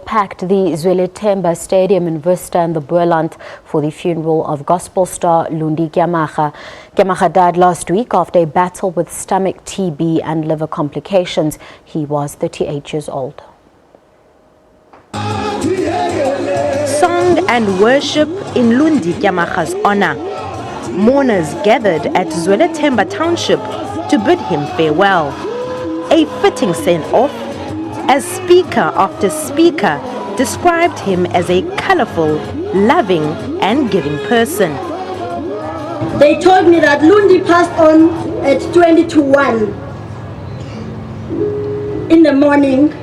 Packed the Zwelethemba Stadium in Worcester and the Boland for the funeral of gospel star Lundi Tyamara. Tyamara died last week after a battle with stomach TB and liver complications. He was 38 years old. Song and worship in Lundi Tyamara's honor. Mourners gathered at Zwelethemba Township to bid him farewell. A fitting send-off, as speaker after speaker described him as a colorful, loving and giving person. They told me that Lundi passed on at 20 to 1 in the morning.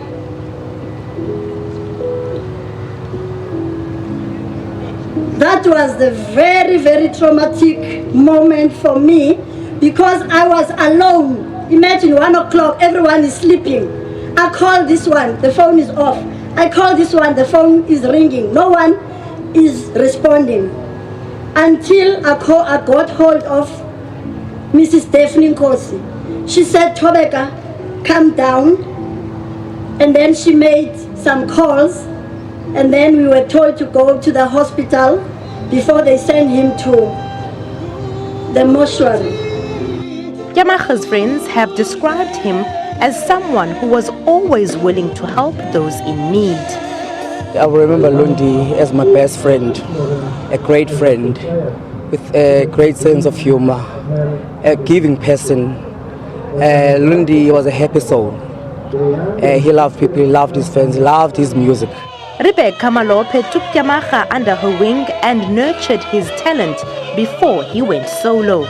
That was the very, very traumatic moment for me because I was alone. Imagine 1 o'clock, everyone is sleeping. I call this one, the phone is off. I call this one, the phone is ringing. No one is responding. Until I got hold of Mrs. Daphne Nkosi. She said, Tobeka, come down. And then she made some calls. And then we were told to go to the hospital before they send him to the mortuary. Tyamara's friends have described him as someone who was always willing to help those in need. I remember Lundi as my best friend, a great friend with a great sense of humor, a giving person. Lundi was a happy soul. He loved people, he loved his friends, he loved his music. Rebecca Malope took Tyamara under her wing and nurtured his talent before he went solo.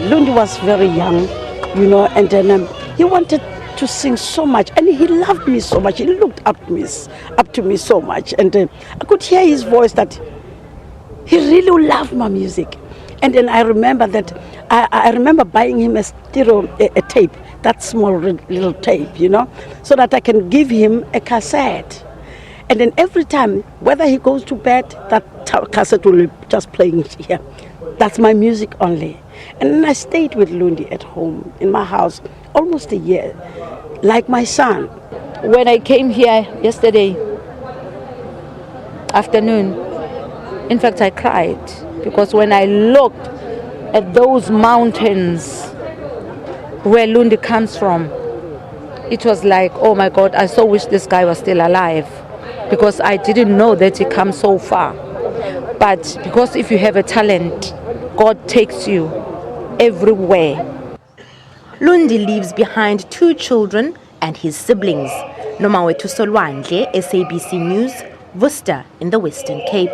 Lundi was very young, and then he wanted to sing so much, and he loved me so much. He looked up to me so much, and I could hear his voice that he really loved my music. And then I remember that I remember buying him a stereo a tape, that small little tape, so that I can give him a cassette. And then every time, whether he goes to bed, that cassette will be just playing here. That's my music only. And then I stayed with Lundi at home in my house almost a year, like my son. When I came here yesterday afternoon, in fact I cried because when I looked at those mountains where Lundi comes from, it was like, oh my God, I so wish this guy was still alive, because I didn't know that he comes so far. But because if you have a talent, God takes you everywhere. Lundi leaves behind 2 children and his siblings. Nomawethu Solwandle, SABC News, Worcester in the Western Cape.